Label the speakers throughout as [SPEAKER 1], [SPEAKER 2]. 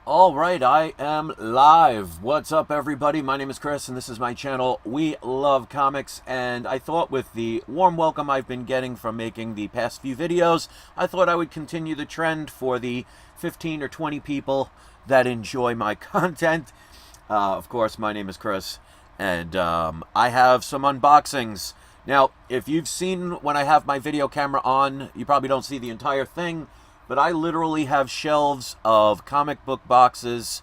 [SPEAKER 1] All right, I am live. What's up, everybody? My name is Chris, and this is my channel, We Love Comics. And I thought with the warm welcome I've been getting from making the past few videos, I thought I would continue the trend for the 15 or 20 people that enjoy my content. Of course, my name is Chris, and I have some unboxings. Now, if you've seen when I have my video camera on, you probably don't see the entire thing, but I literally have shelves of comic book boxes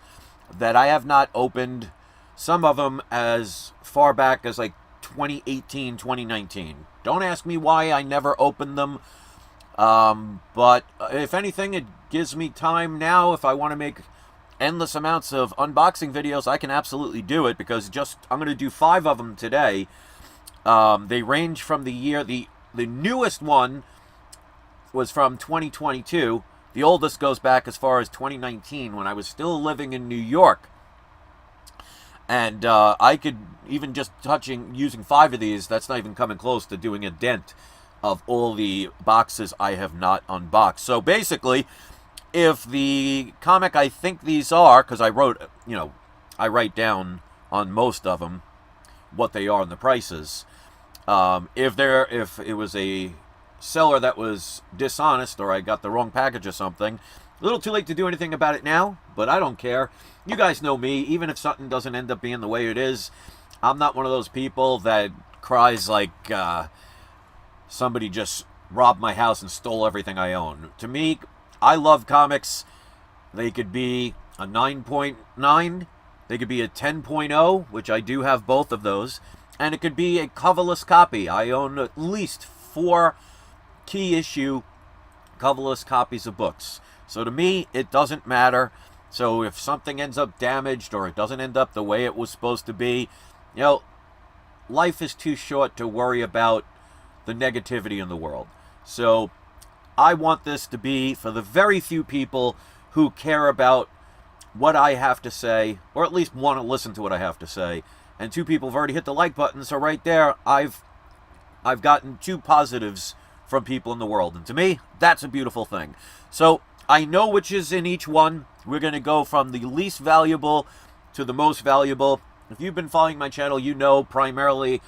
[SPEAKER 1] that I have not opened, some of them as far back as like 2018, 2019. Don't ask me why I never opened them, but if anything, it gives me time now. If I want to make endless amounts of unboxing videos, I can absolutely do it, because I'm going to do 5 of them today. They range from the year, the newest one was from 2022. The oldest goes back as far as 2019, when I was still living in New York. And I could, even just using 5 of these, that's not even coming close to doing a dent of all the boxes I have not unboxed. So basically, if the comic I think these are, because I write down on most of them what they are and the prices. If it was a seller that was dishonest, or I got the wrong package or something, a little too late to do anything about it now, but I don't care. You guys know me. Even if something doesn't end up being the way it is, I'm not one of those people that cries like somebody just robbed my house and stole everything I own. To me, I love comics. They could be a 9.9, they could be a 10.0, which I do have both of those, and it could be a coverless copy. I own at least 4 key issue coverless copies of books. So to me, it doesn't matter. So if something ends up damaged, or it doesn't end up the way it was supposed to be, life is too short to worry about the negativity in the world. So I want this to be for the very few people who care about what I have to say, or at least want to listen to what I have to say. And 2 people have already hit the like button, so right there, I've gotten 2 positives from people in the world. And to me, that's a beautiful thing. So I know which is in each one. We're going to go from the least valuable to the most valuable. If you've been following my channel, you know primarily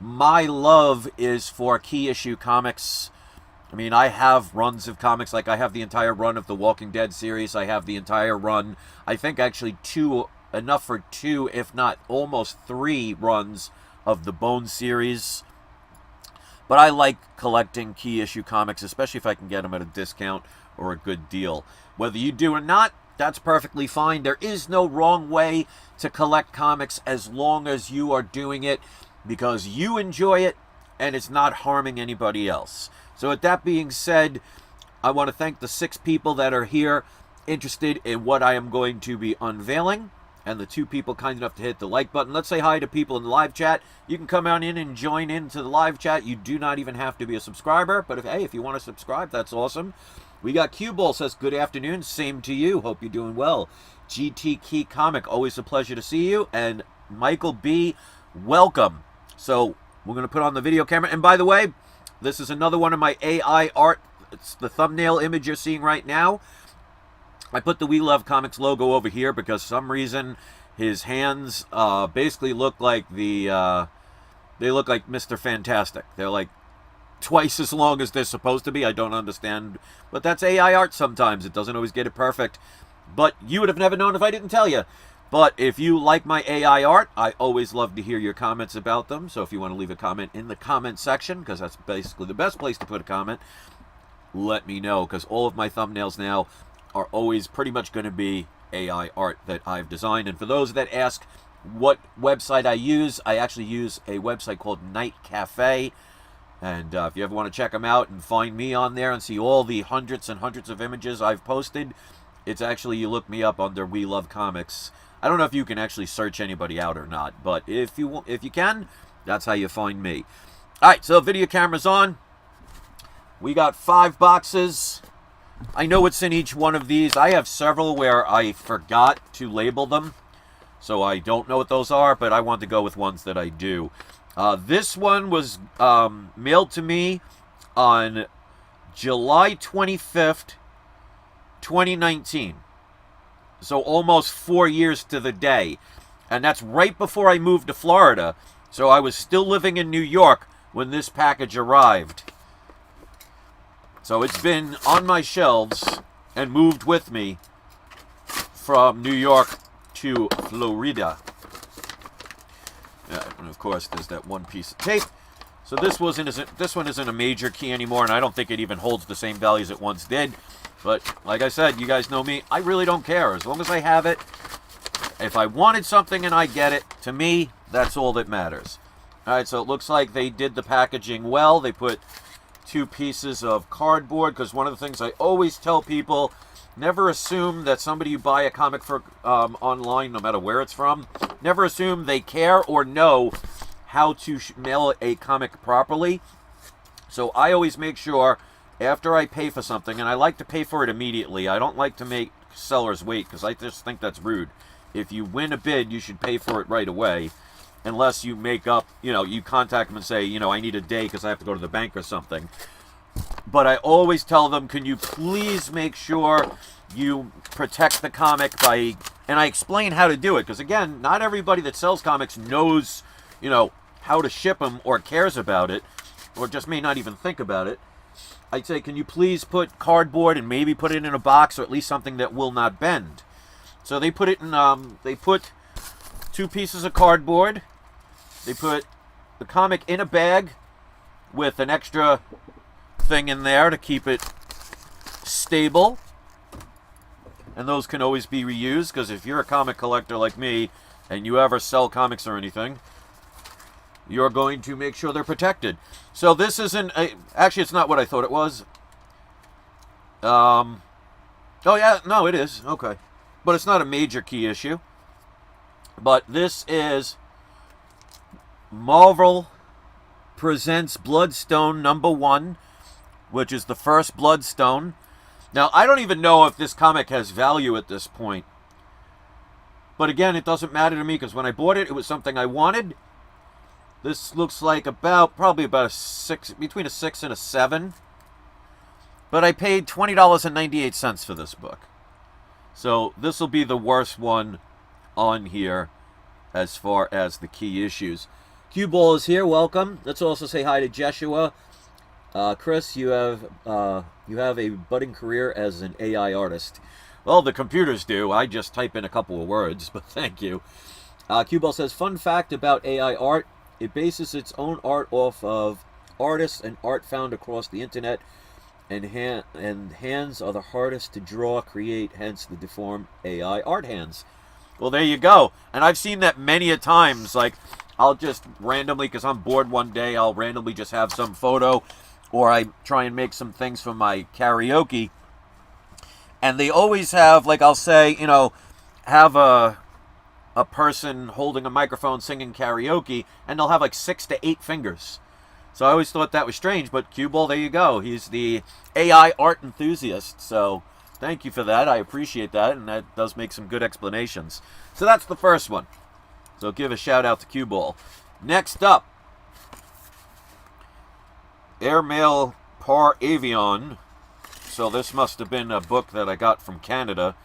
[SPEAKER 1] my love is for key issue comics. I mean, I have runs of comics, like I have the entire run of the Walking Dead series. I have the entire run, I think actually enough for 2, if not almost 3 runs of the Bone series. But I like collecting key issue comics, especially if I can get them at a discount or a good deal. Whether you do or not, that's perfectly fine. There is no wrong way to collect comics, as long as you are doing it because you enjoy it and it's not harming anybody else. So with that being said, I want to thank the 6 people that are here interested in what I am going to be unveiling, and the 2 people kind enough to hit the like button. Let's say hi to people in the live chat. You can come on in and join into the live chat. You do not even have to be a subscriber, but if you want to subscribe, that's awesome. We got Q-Ball says, good afternoon, same to you, hope you're doing well. GT Key Comic, always a pleasure to see you. And Michael B, welcome. So we're going to put on the video camera. And by the way, this is another one of my AI art. It's the thumbnail image you're seeing right now. I put the We Love Comics logo over here because for some reason his hands basically look like they look like Mr. Fantastic. They're like twice as long as they're supposed to be. I don't understand, but that's AI art sometimes. It doesn't always get it perfect, but you would have never known if I didn't tell you. But if you like my AI art, I always love to hear your comments about them. So if you want to leave a comment in the comment section, because that's basically the best place to put a comment, let me know, because all of my thumbnails now are always pretty much going to be AI art that I've designed. And for those that ask what website I actually use a website called Night Cafe. And if you ever want to check them out and find me on there and see all the hundreds and hundreds of images I've posted, it's actually, you look me up under We Love Comics. I don't know if you can actually search anybody out or not, but if you can, that's how you find me. All right, so video camera's on. We got 5 boxes. I know what's in each one of these. I have several where I forgot to label them, so I don't know what those are, but I want to go with ones that I do. This one was mailed to me on July 25th, 2019. So almost 4 years to the day. And that's right before I moved to Florida. So I was still living in New York when this package arrived. So it's been on my shelves and moved with me from New York to Florida. And of course, there's that one piece of tape. So this one isn't a major key anymore, and I don't think it even holds the same values it once did. But like I said, you guys know me. I really don't care. As long as I have it, if I wanted something and I get it, to me, that's all that matters. All right, so it looks like they did the packaging well. They put 2 pieces of cardboard, because one of the things I always tell people, never assume that somebody you buy a comic for online, no matter where it's from, never assume they care or know how to mail a comic properly. So I always make sure after I pay for something, and I like to pay for it immediately. I don't like to make sellers wait, because I just think that's rude. If you win a bid, you should pay for it right away, unless you make up, you contact them and say, I need a day because I have to go to the bank or something. But I always tell them, can you please make sure you protect the comic by... And I explain how to do it, because again, not everybody that sells comics knows, how to ship them or cares about it, or just may not even think about it. I'd say, can you please put cardboard and maybe put it in a box, or at least something that will not bend. So they put it in, they put 2 pieces of cardboard. They put the comic in a bag with an extra thing in there to keep it stable. And those can always be reused, because if you're a comic collector like me and you ever sell comics or anything, you're going to make sure they're protected. So this isn't actually, it's not what I thought it was. Oh yeah, no, it is. Okay. But it's not a major key issue. But this is Marvel Presents Bloodstone #1, which is the first Bloodstone. Now, I don't even know if this comic has value at this point. But again, it doesn't matter to me, because when I bought it, it was something I wanted. This looks like probably about a 6, between a 6 and a 7. But I paid $20.98 for this book. So this will be the worst one on here as far as the key issues. Cue Ball is here. Welcome. Let's also say hi to Jeshua. Chris, you have a budding career as an AI artist. Well, the computers do. I just type in a couple of words, but thank you. Cue Ball says, fun fact about AI art. It bases its own art off of artists and art found across the internet, and hands are the hardest to draw, create, hence the deformed AI art hands. Well, there you go. And I've seen that many a times. Like, I'll just randomly, because I'm bored one day, I'll randomly just have some photo, or I try and make some things for my karaoke. And they always have, like, I'll say, have a person holding a microphone singing karaoke, and they'll have like 6 to 8 fingers. So I always thought that was strange, but Cue Ball, there you go. He's the AI art enthusiast. So thank you for that. I appreciate that, and that does make some good explanations. So that's the first one. So give a shout out to Cue Ball. Next up, Airmail Par Avion. So this must have been a book that I got from Canada.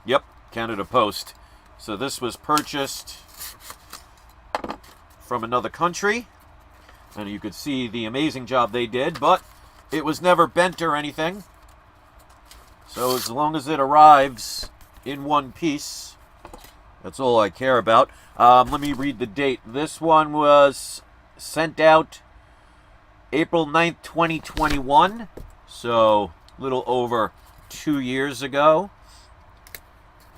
[SPEAKER 1] Yep, Canada Post. So this was purchased from another country, and you could see the amazing job they did, but it was never bent or anything. So as long as it arrives in one piece, that's all I care about. Let me read the date. This one was sent out April 9th, 2021, so a little over 2 years ago.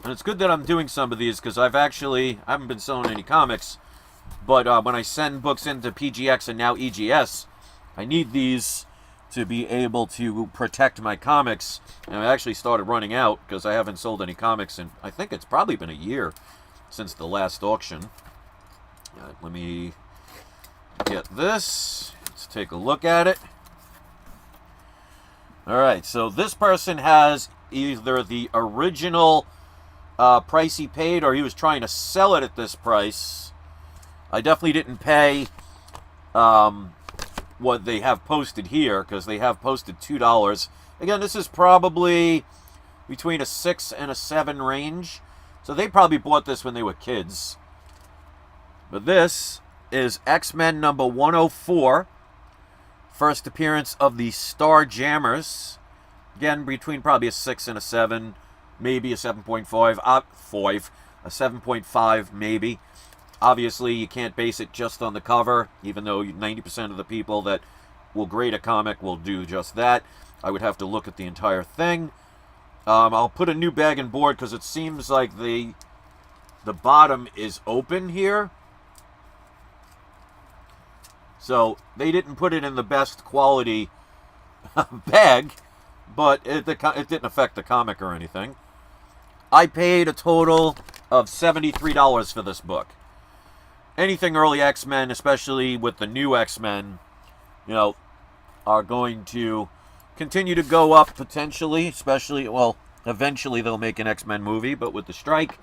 [SPEAKER 1] And it's good that I'm doing some of these, because I haven't been selling any comics, but when I send books into PGX and now EGS, I need these to be able to protect my comics. And I actually started running out, because I haven't sold any comics, and I think it's probably been a year since the last auction. Let me get this. Let's take a look at it. Alright, so this person has either the original price he paid, or he was trying to sell it at this price. I definitely didn't pay what they have posted here, because they have posted $2. Again, this is probably between a 6 and a 7 range. So they probably bought this when they were kids. But this is X-Men number 104. First appearance of the Star Jammers. Again, between probably a 6 and a 7. Maybe a 7.5. A 7.5 maybe. Obviously, you can't base it just on the cover, even though 90% of the people that will grade a comic will do just that. I would have to look at the entire thing. I'll put a new bag and board because it seems like the bottom is open here. So they didn't put it in the best quality bag, but it didn't affect the comic or anything. I paid a total of $73 for this book. Anything early X-Men, especially with the new X-Men, are going to continue to go up potentially, especially, well, eventually they'll make an X-Men movie, but with the strike,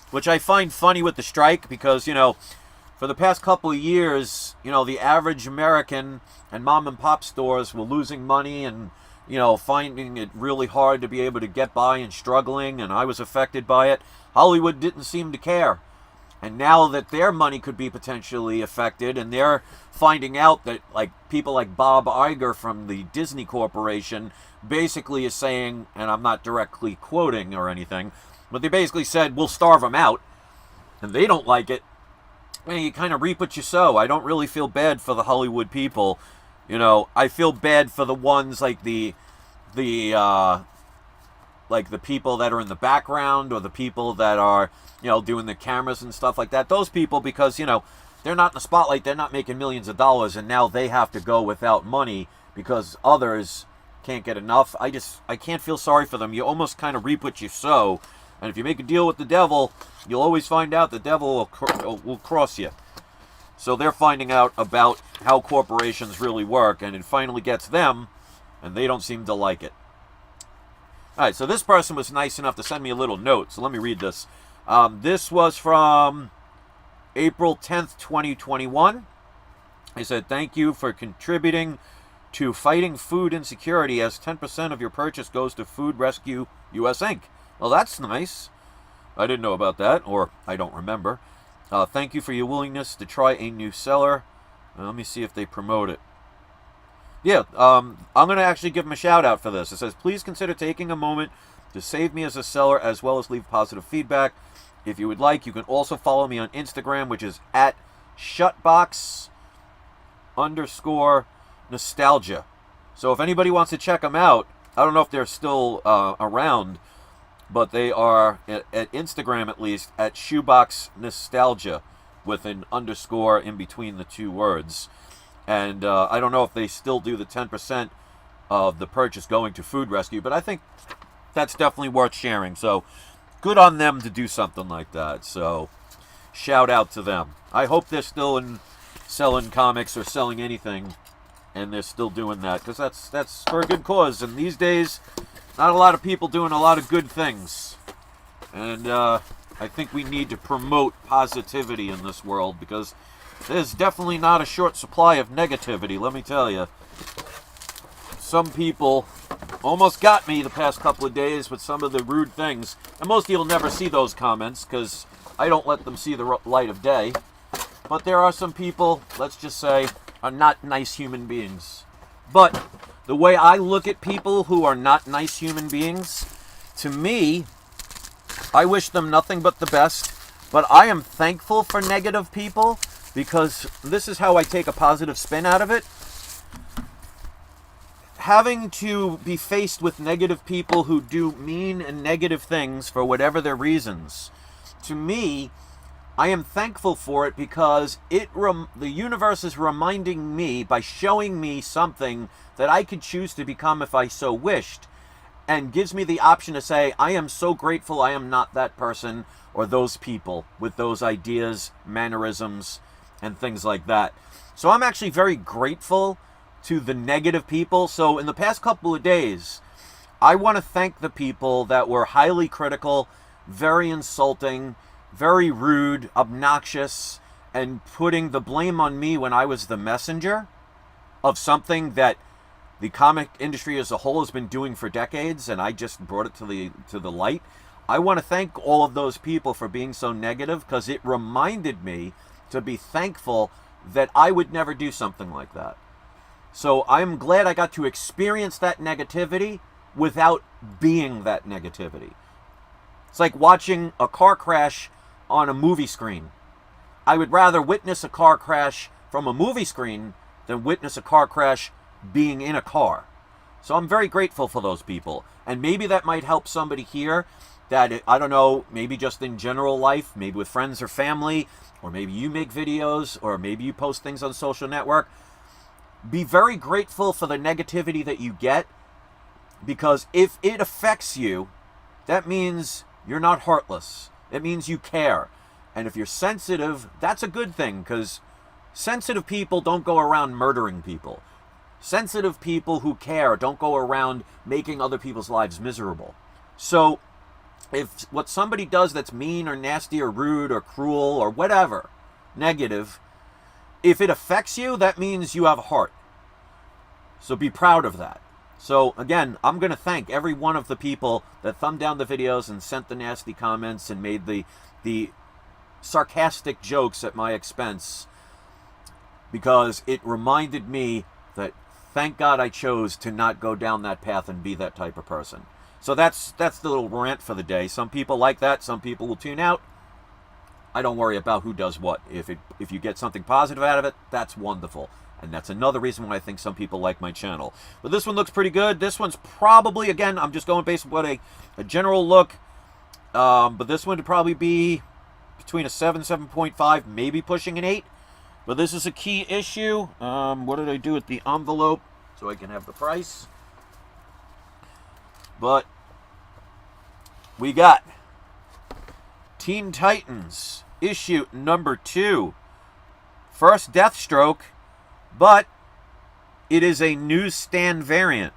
[SPEAKER 1] which I find funny with the strike because, for the past couple of years, the average American and mom and pop stores were losing money and, finding it really hard to be able to get by and struggling, and I was affected by it. Hollywood didn't seem to care. And now that their money could be potentially affected, and they're finding out that people like Bob Iger from the Disney Corporation basically is saying, and I'm not directly quoting or anything, but they basically said, we'll starve them out, and they don't like it. You kind of reap what you sow. I don't really feel bad for the Hollywood people. I feel bad for the ones like the people that are in the background or the people that are, doing the cameras and stuff like that. Those people, because, they're not in the spotlight, they're not making millions of dollars, and now they have to go without money because others can't get enough. I can't feel sorry for them. You almost kind of reap what you sow. And if you make a deal with the devil, you'll always find out the devil will cross you. So they're finding out about how corporations really work, and it finally gets them, and they don't seem to like it. All right, so this person was nice enough to send me a little note, so let me read this. This was from April 10th, 2021. He said, thank you for contributing to fighting food insecurity as 10% of your purchase goes to Food Rescue US Inc. Well, that's nice. I didn't know about that, or I don't remember. Thank you for your willingness to try a new seller. Let me see if they promote it. Yeah, I'm going to actually give them a shout out for this. It says, please consider taking a moment to save me as a seller as well as leave positive feedback. If you would like, you can also follow me on Instagram, which is at shutbox_nostalgia. So if anybody wants to check them out, I don't know if they're still around, but they are at Instagram at least at shoebox nostalgia with an underscore in between the two words. And I don't know if they still do the 10% of the purchase going to Food Rescue, but I think that's definitely worth sharing. So good on them to do something like that. So shout out to them. I hope they're still selling comics or selling anything, and they're still doing that, because that's for a good cause. And these days, not a lot of people doing a lot of good things. And I think we need to promote positivity in this world, because there's definitely not a short supply of negativity, let me tell you. Some people almost got me the past couple of days with some of the rude things. And most of you will never see those comments, because I don't let them see the light of day. But there are some people, let's just say, are not nice human beings. But the way I look at people who are not nice human beings, to me, I wish them nothing but the best. But I am thankful for negative people, because this is how I take a positive spin out of it. Having to be faced with negative people who do mean and negative things for whatever their reasons, to me, I am thankful for it, because the universe is reminding me by showing me something that I could choose to become if I so wished, and gives me the option to say, I am so grateful I am not that person or those people with those ideas, mannerisms, and things like that. So I'm actually very grateful to the negative people. So in the past couple of days, I want to thank the people that were highly critical, very insulting, very rude, obnoxious, and putting the blame on me when I was the messenger of something that the comic industry as a whole has been doing for decades, and I just brought it to the light. I want to thank all of those people for being so negative, because it reminded me to be thankful that I would never do something like that. So I'm glad I got to experience that negativity without being that negativity. It's like watching a car crash on a movie screen. I would rather witness a car crash from a movie screen than witness a car crash being in a car. So I'm very grateful for those people. And maybe that might help somebody here that, I don't know, maybe just in general life, maybe with friends or family, or maybe you make videos, or maybe you post things on social network. Be very grateful for the negativity that you get, because if it affects you, that means you're not heartless. It means you care. And if you're sensitive, that's a good thing, because sensitive people don't go around murdering people. Sensitive people who care don't go around making other people's lives miserable. So if what somebody does that's mean or nasty or rude or cruel or whatever, negative, if it affects you, that means you have a heart. So be proud of that. So again, I'm going to thank every one of the people that thumbed down the videos and sent the nasty comments and made the sarcastic jokes at my expense, because it reminded me that thank God I chose to not go down that path and be that type of person. So that's the little rant for the day. Some people like that. Some people will tune out. I don't worry about who does what. If you get something positive out of it, that's wonderful. And that's another reason why I think some people like my channel. But this one looks pretty good. This one's probably, again, I'm just going based on what a general look. But this one would probably be between a 7, 7.5, maybe pushing an 8. But this is a key issue. What did I do with the envelope so I can have the price? But we got Teen Titans issue number 2. First Deathstroke, but it is a newsstand variant.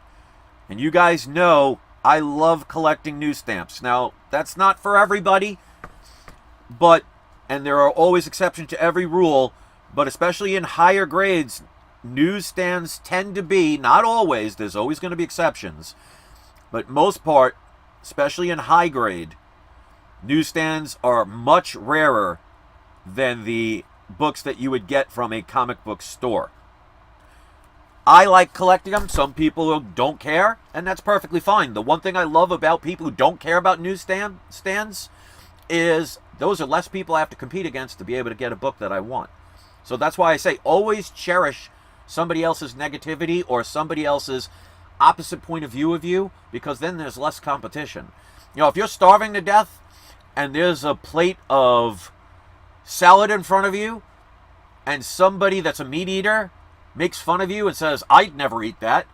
[SPEAKER 1] And you guys know I love collecting news stamps. Now, that's not for everybody, and there are always exceptions to every rule, but especially in higher grades, newsstands tend to be, not always, there's always going to be exceptions, but most part, especially in high grade, newsstands are much rarer than the books that you would get from a comic book store. I like collecting them. Some people don't care, and that's perfectly fine. The one thing I love about people who don't care about newsstands is those are less people I have to compete against to be able to get a book that I want. So that's why I say always cherish somebody else's negativity or somebody else's opposite point of view of you, because then there's less competition. You know, if you're starving to death and there's a plate of salad in front of you and somebody that's a meat eater makes fun of you and says, I'd never eat that.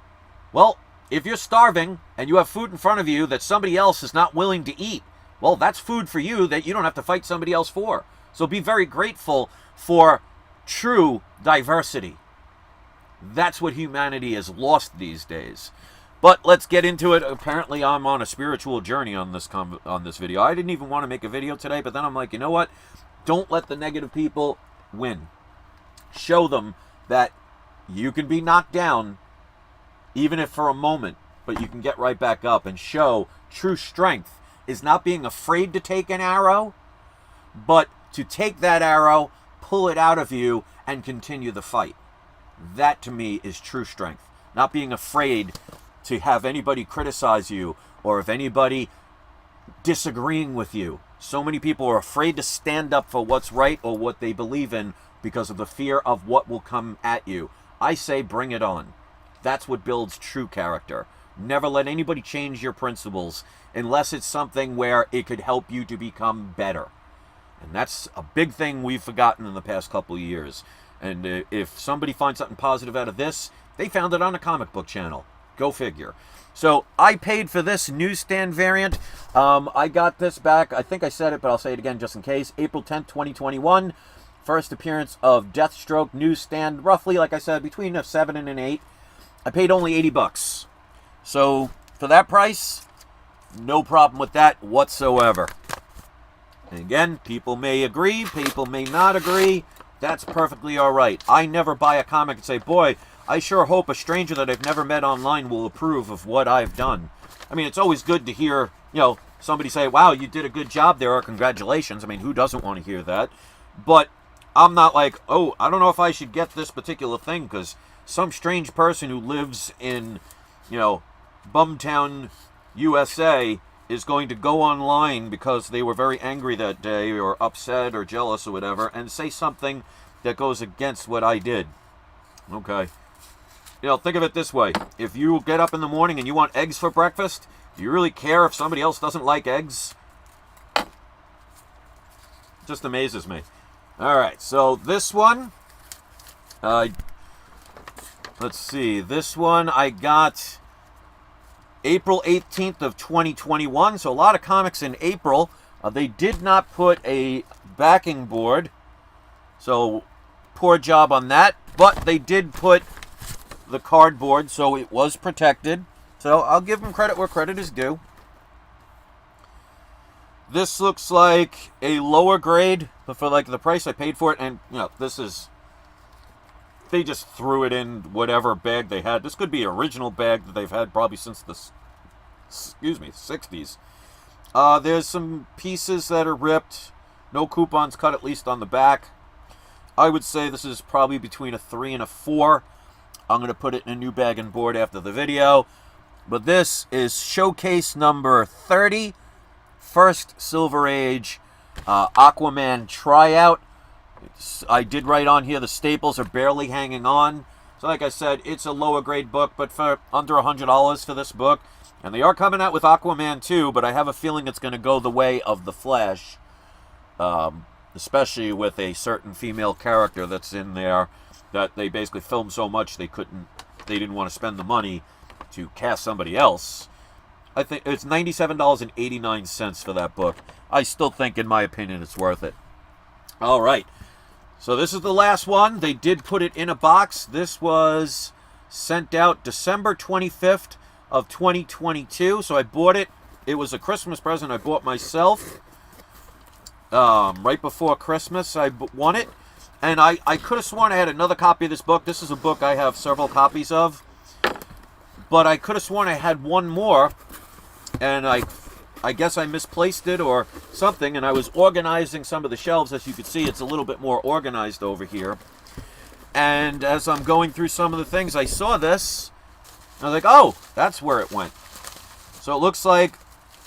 [SPEAKER 1] Well, if you're starving and you have food in front of you that somebody else is not willing to eat, well, that's food for you that you don't have to fight somebody else for. So be very grateful for true diversity. That's what humanity has lost these days. But let's get into it. Apparently, I'm on a spiritual journey on this video. I didn't even want to make a video today, but then I'm like, you know what? Don't let the negative people win. Show them that you can be knocked down, even if for a moment, but you can get right back up, and show true strength is not being afraid to take an arrow, but to take that arrow, pull it out of you, and continue the fight. That, to me, is true strength. Not being afraid to have anybody criticize you, or if anybody disagreeing with you. So many people are afraid to stand up for what's right or what they believe in because of the fear of what will come at you. I say bring it on. That's what builds true character. Never let anybody change your principles unless it's something where it could help you to become better. And that's a big thing we've forgotten in the past couple of years. And if somebody finds something positive out of this, they found it on a comic book channel. Go figure. So I paid for this newsstand variant. I got this back, I think I said it, but I'll say it again just in case. April 10th, 2021. First appearance of Deathstroke newsstand, roughly, like I said, between a 7 and an 8. I paid only $80. So for that price, no problem with that whatsoever. And again, people may agree, people may not agree. That's perfectly all right. I never buy a comic and say, boy, I sure hope a stranger that I've never met online will approve of what I've done. I mean, it's always good to hear, somebody say, wow, you did a good job there, or congratulations. I mean, who doesn't want to hear that? But I'm not like, oh, I don't know if I should get this particular thing, because some strange person who lives in, Bumtown, USA, is going to go online because they were very angry that day, or upset, or jealous, or whatever, and say something that goes against what I did. Okay. Think of it this way. If you get up in the morning and you want eggs for breakfast, do you really care if somebody else doesn't like eggs? Just amazes me. Alright, so this one, let's see, this one I got April 18th of 2021, so a lot of comics in April. They did not put a backing board, so poor job on that, but they did put the cardboard, so it was protected. So I'll give them credit where credit is due. This looks like a lower grade, but for like the price I paid for it, and this is, they just threw it in whatever bag they had. This could be an original bag that they've had probably since the 60s. There's some pieces that are ripped. No coupons cut, at least on the back. I would say this is probably between a 3 and a 4. I'm going to put it in a new bag and board after the video. But this is showcase number 30. First Silver Age Aquaman tryout. I did write on here the staples are barely hanging on. So like I said, it's a lower grade book, but for under $100 for this book. And they are coming out with Aquaman 2, but I have a feeling it's going to go the way of The Flash. Especially with a certain female character that's in there that they basically filmed so much they didn't want to spend the money to cast somebody else. I think it's $97.89 for that book. I still think, in my opinion, it's worth it. All right. So this is the last one. They did put it in a box. This was sent out December 25th of 2022. So I bought it. It was a Christmas present I bought myself. Right before Christmas, I won it. And I could have sworn I had another copy of this book. This is a book I have several copies of. But I could have sworn I had one more. And I guess I misplaced it or something. And I was organizing some of the shelves. As you can see, it's a little bit more organized over here. And as I'm going through some of the things, I saw this. And I was like, oh, that's where it went. So it looks like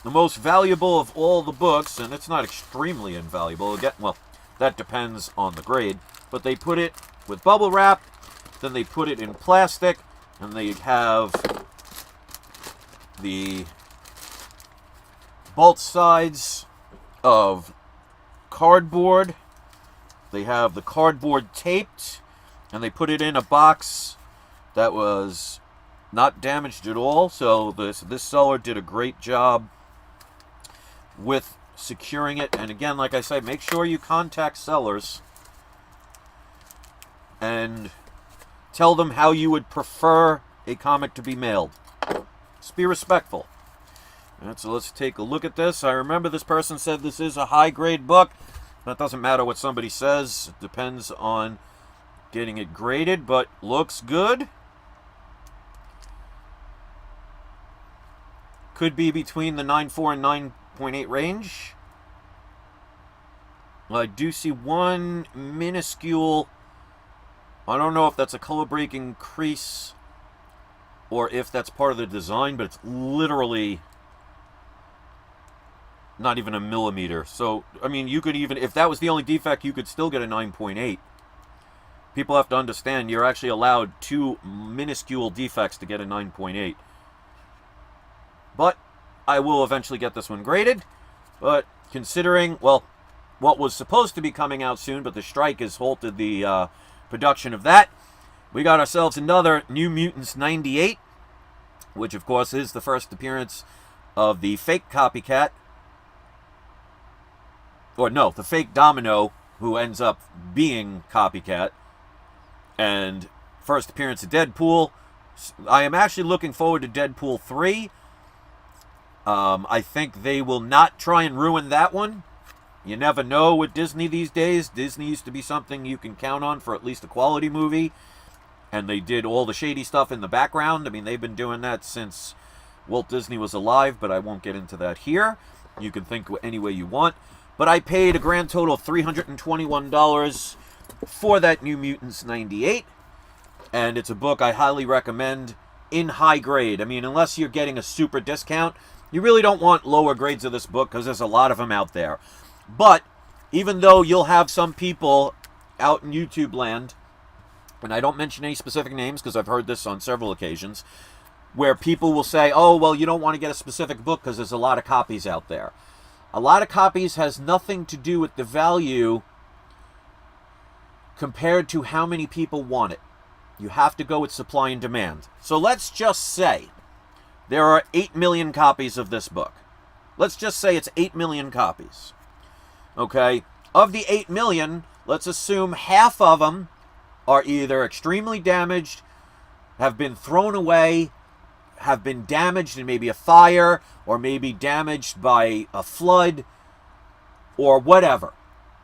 [SPEAKER 1] the most valuable of all the books. And it's not extremely invaluable. Again, well, that depends on the grade. But they put it with bubble wrap. Then they put it in plastic. And they have the both sides of cardboard. They have the cardboard taped. And they put it in a box that was not damaged at all. So this seller did a great job with securing it. And again, like I said, make sure you contact sellers and tell them how you would prefer a comic to be mailed. Just be respectful. Alright, so let's take a look at this. I remember this person said this is a high-grade book. That doesn't matter what somebody says. It depends on getting it graded, but looks good. Could be between the 9.4 and 9.8 range. I do see one minuscule, I don't know if that's a color breaking crease or if that's part of the design, but it's literally not even a millimeter. So, I mean, you could even, if that was the only defect, you could still get a 9.8. People have to understand you're actually allowed 2 minuscule defects to get a 9.8. But I will eventually get this one graded. But considering, well, what was supposed to be coming out soon, but the strike has halted the production of that, we got ourselves another New Mutants 98, which of course is the first appearance of the fake copycat. Or no, the fake Domino, who ends up being Copycat. And first appearance of Deadpool. I am actually looking forward to Deadpool 3. I think they will not try and ruin that one. You never know with Disney these days. Disney used to be something you can count on for at least a quality movie. and they did all the shady stuff in the background. I mean, they've been doing that since Walt Disney was alive, but I won't get into that here. You can think any way you want. But I paid a grand total of $321 for that New Mutants 98. And it's a book I highly recommend in high grade. I mean, unless you're getting a super discount, you really don't want lower grades of this book because there's a lot of them out there. But even though you'll have some people out in YouTube land, and I don't mention any specific names because I've heard this on several occasions, where people will say, oh, well, you don't want to get a specific book because there's a lot of copies out there. A lot of copies has nothing to do with the value compared to how many people want it. You have to go with supply and demand. So let's just say there are 8 million copies of this book. Let's just say it's 8 million copies. Okay? Of the 8 million, let's assume half of them are either extremely damaged, have been thrown away, have been damaged in maybe a fire, or maybe damaged by a flood, or whatever.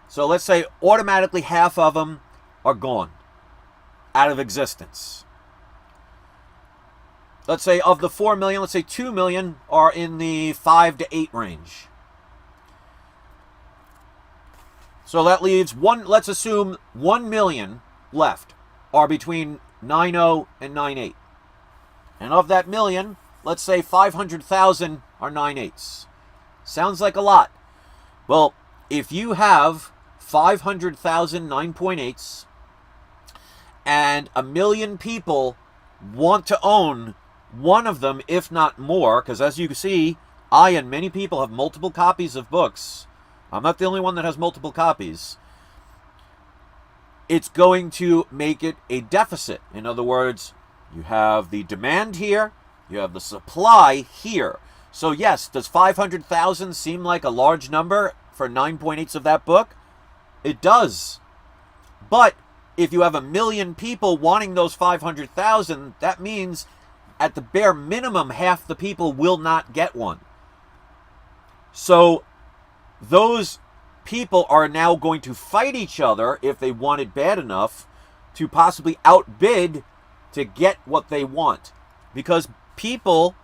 [SPEAKER 1] So let's say automatically half of them are gone, out of existence. Let's say of the 4 million, let's say 2 million are in the 5 to 8 range. So that leaves let's assume 1 million left are between 9.0 and 9.8. And of that million, let's say 500,000 are 9/8. Sounds like a lot. Well, if you have 500,000 9.8s and 1 million people want to own one of them, if not more, because as you can see, I and many people have multiple copies of books. I'm not the only one that has multiple copies. It's going to make it a deficit. In other words, you have the demand here, you have the supply here. So yes, does 500,000 seem like a large number for 9.8s of that book? It does. But if you have 1 million people wanting those 500,000, that means at the bare minimum, half the people will not get one. So those people are now going to fight each other, if they want it bad enough, to possibly outbid to get what they want. Because people,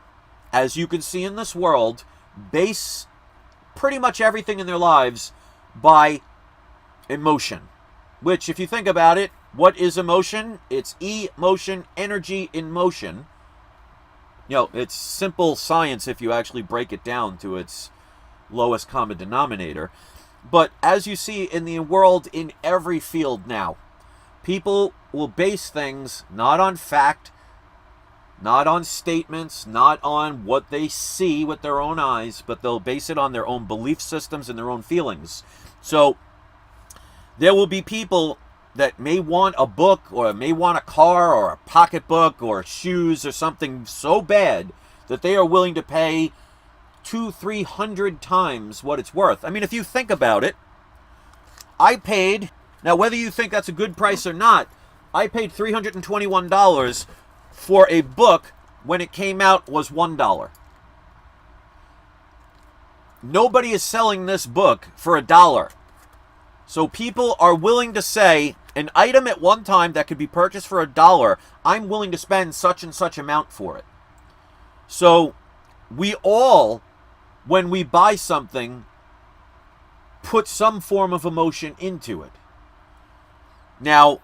[SPEAKER 1] as you can see in this world, base pretty much everything in their lives by emotion. Which, if you think about it, what is emotion? It's emotion, energy in motion. You know, it's simple science if you actually break it down to its lowest common denominator. But as you see in the world, in every field now, people will base things not on fact, not on statements, not on what they see with their own eyes, but they'll base it on their own belief systems and their own feelings. So there will be people that may want a book, or may want a car, or a pocketbook, or shoes, or something so bad that they are willing to pay 200-300 times what it's worth. I mean, if you think about it, I paid, now whether you think that's a good price or not, I paid $321 for a book when it came out was $1. Nobody is selling this book for $1. So people are willing to say, an item at one time that could be purchased for $1, I'm willing to spend such and such amount for it. So we all, when we buy something, put some form of emotion into it. Now,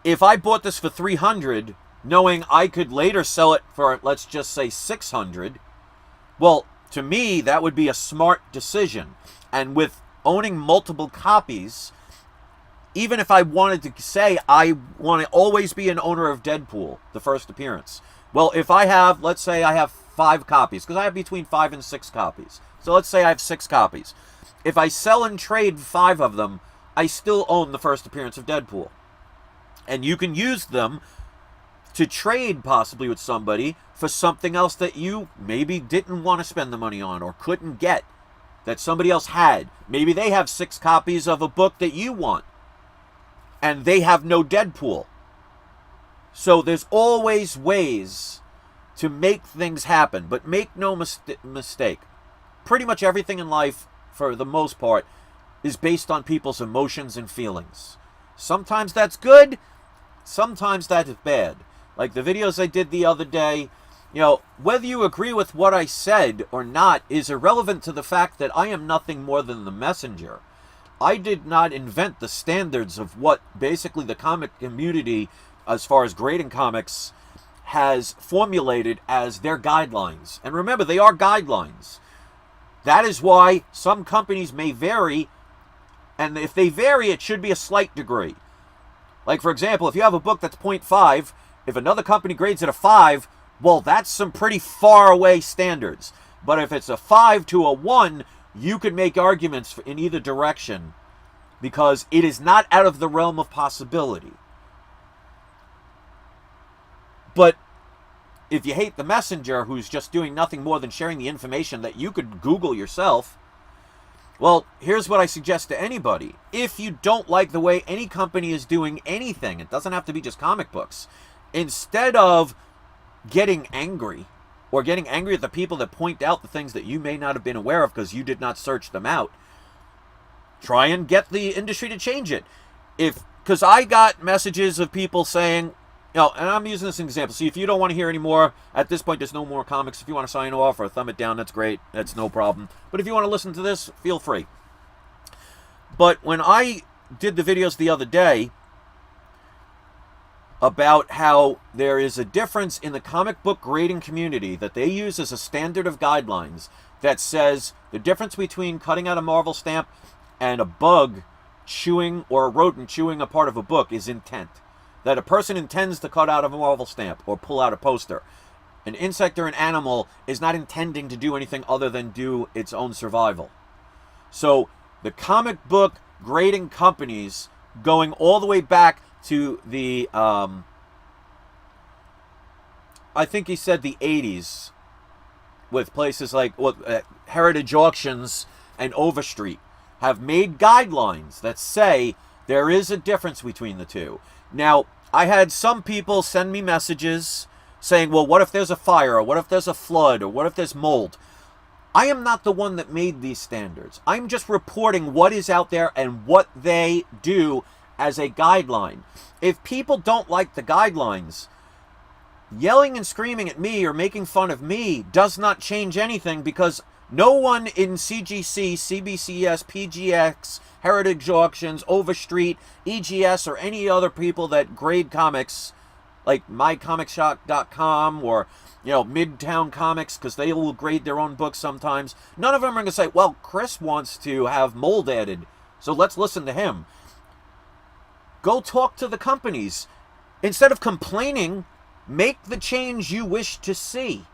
[SPEAKER 1] if I bought this for $300, knowing I could later sell it for, let's just say, $600, well, to me, that would be a smart decision. And with owning multiple copies, even if I wanted to say I want to always be an owner of Deadpool, the first appearance. Well, if I have, let's say I have 5 copies, because I have between 5 and 6 copies. So let's say I have 6 copies. If I sell and trade 5 of them, I still own the first appearance of Deadpool. And you can use them to trade possibly with somebody for something else that you maybe didn't want to spend the money on or couldn't get, that somebody else had. Maybe they have 6 copies of a book that you want, and they have no Deadpool. So there's always ways to make things happen, but make no mistake. Pretty much everything in life, for the most part, is based on people's emotions and feelings. Sometimes that's good, sometimes that's bad. Like the videos I did the other day, whether you agree with what I said or not is irrelevant to the fact that I am nothing more than the messenger. I did not invent the standards of what basically the comic community, as far as grading comics, has formulated as their guidelines. And remember, they are guidelines. That is why some companies may vary, and if they vary, it should be a slight degree. Like, for example, if you have a book that's 0.5, if another company grades it a 5, well, that's some pretty far away standards. But if it's a 5 to a 1, you could make arguments in either direction because it is not out of the realm of possibility. But if you hate the messenger who's just doing nothing more than sharing the information that you could Google yourself, well, here's what I suggest to anybody. If you don't like the way any company is doing anything, it doesn't have to be just comic books, instead of getting angry or getting angry at the people that point out the things that you may not have been aware of because you did not search them out, try and get the industry to change it. Because I got messages of people saying, and I'm using this as an example. See, if you don't want to hear any more, at this point, there's no more comics. If you want to sign off or thumb it down, that's great. That's no problem. But if you want to listen to this, feel free. But when I did the videos the other day about how there is a difference in the comic book grading community that they use as a standard of guidelines that says the difference between cutting out a Marvel stamp and a bug chewing or a rodent chewing a part of a book is intent. That a person intends to cut out of a Marvel stamp or pull out a poster. An insect or an animal is not intending to do anything other than do its own survival. So the comic book grading companies, going all the way back to the, I think he said the 80s, with places like Heritage Auctions and Overstreet, have made guidelines that say there is a difference between the two. Now, I had some people send me messages saying, well, what if there's a fire, or what if there's a flood, or what if there's mold? I am not the one that made these standards. I'm just reporting what is out there and what they do as a guideline. If people don't like the guidelines, yelling and screaming at me or making fun of me does not change anything, because no one in CGC, CBCS, PGX, Heritage Auctions, Overstreet, EGS, or any other people that grade comics, like mycomicshop.com or, Midtown Comics, because they will grade their own books sometimes. None of them are going to say, well, Chris wants to have mold added, so let's listen to him. Go talk to the companies. Instead of complaining, make the change you wish to see.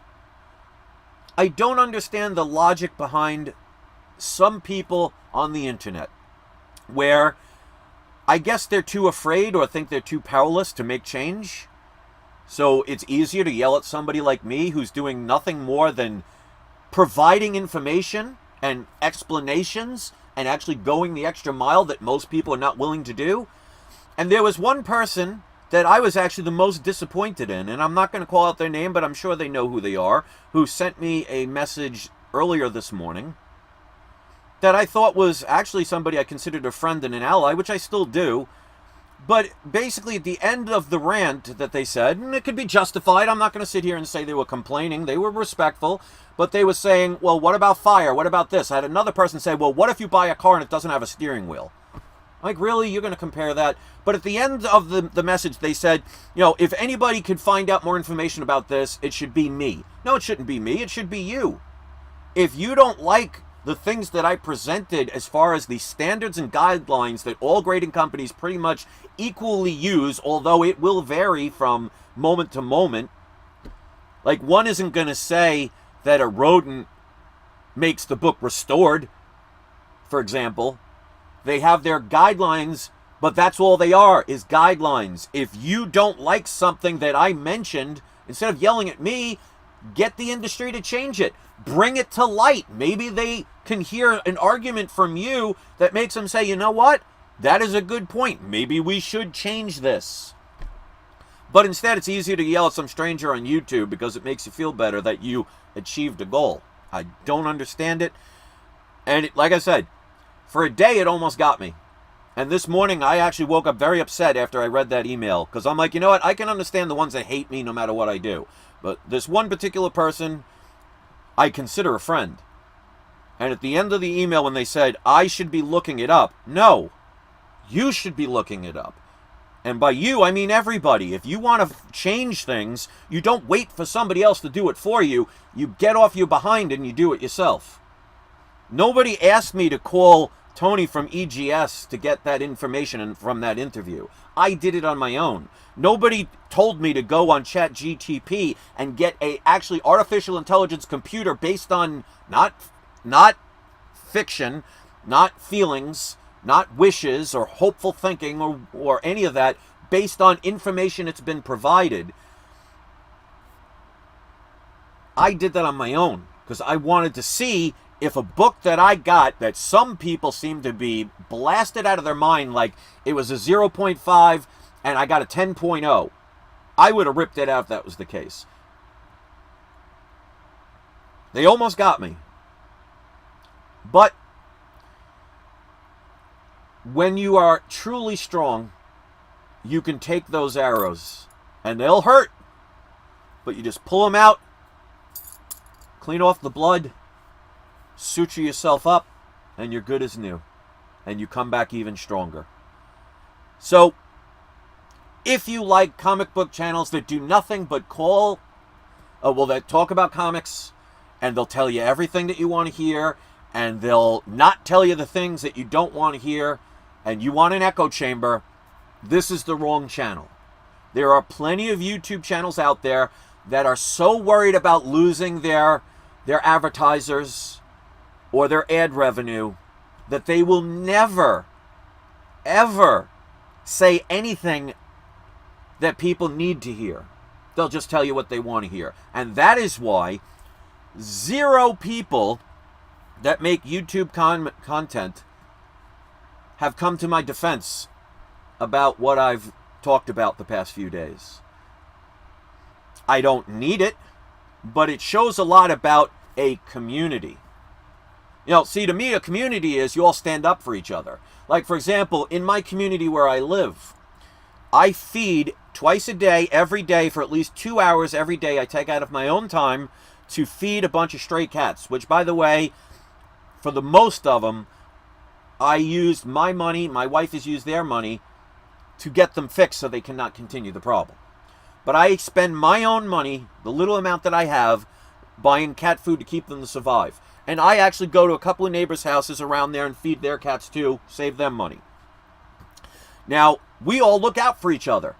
[SPEAKER 1] I don't understand the logic behind some people on the internet, where I guess they're too afraid or think they're too powerless to make change. So it's easier to yell at somebody like me who's doing nothing more than providing information and explanations and actually going the extra mile that most people are not willing to do. And there was one person that I was actually the most disappointed in, and I'm not going to call out their name, but I'm sure they know who they are, who sent me a message earlier this morning that I thought was actually somebody I considered a friend and an ally, which I still do. But basically at the end of the rant that they said, and it could be justified, I'm not going to sit here and say they were complaining, they were respectful, but they were saying, well, what about fire? What about this? I had another person say, well, what if you buy a car and it doesn't have a steering wheel? Like, really? You're going to compare that? But at the end of the message, they said, if anybody could find out more information about this, it should be me. No, it shouldn't be me. It should be you. If you don't like the things that I presented as far as the standards and guidelines that all grading companies pretty much equally use, although it will vary from moment to moment, like one isn't going to say that a rodent makes the book restored, for example. They have their guidelines, but that's all they are, is guidelines. If you don't like something that I mentioned, instead of yelling at me, get the industry to change it. Bring it to light. Maybe they can hear an argument from you that makes them say, you know what? That is a good point. Maybe we should change this. But instead, it's easier to yell at some stranger on YouTube because it makes you feel better that you achieved a goal. I don't understand it. And like I said, for a day, it almost got me. And this morning, I actually woke up very upset after I read that email, because I'm like, you know what? I can understand the ones that hate me no matter what I do. But this one particular person, I consider a friend. And at the end of the email, when they said, I should be looking it up, no, you should be looking it up. And by you, I mean everybody. If you want to change things, you don't wait for somebody else to do it for you. You get off your behind and you do it yourself. Nobody asked me to call Tony from EGS to get that information from that interview. I did it on my own. Nobody told me to go on ChatGTP and get a actually artificial intelligence computer based on not fiction, not feelings, not wishes or hopeful thinking or any of that, based on information that's been provided. I did that on my own because I wanted to see if a book that I got that some people seem to be blasted out of their mind like it was a 0.5 and I got a 10.0, I would have ripped it out if that was the case. They almost got me. But when you are truly strong, you can take those arrows and they'll hurt, but you just pull them out, clean off the blood, suture yourself up, and you're good as new. And you come back even stronger. So, if you like comic book channels that do nothing but that talk about comics, and they'll tell you everything that you want to hear, and they'll not tell you the things that you don't want to hear, and you want an echo chamber, this is the wrong channel. There are plenty of YouTube channels out there that are so worried about losing their advertisers or their ad revenue that they will never, ever say anything that people need to hear. They'll just tell you what they want to hear. And that is why 0 people that make YouTube content have come to my defense about what I've talked about the past few days. I don't need it, but it shows a lot about a community. You know, see, to me, a community is you all stand up for each other. Like, for example, in my community where I live, I feed twice a day, every day, for at least 2 hours every day. I take out of my own time to feed a bunch of stray cats, which, by the way, for the most of them, I used my money, my wife has used their money to get them fixed so they cannot continue the problem. But I spend my own money, the little amount that I have, buying cat food to keep them to survive. And I actually go to a couple of neighbors' houses around there and feed their cats too, save them money. Now, we all look out for each other.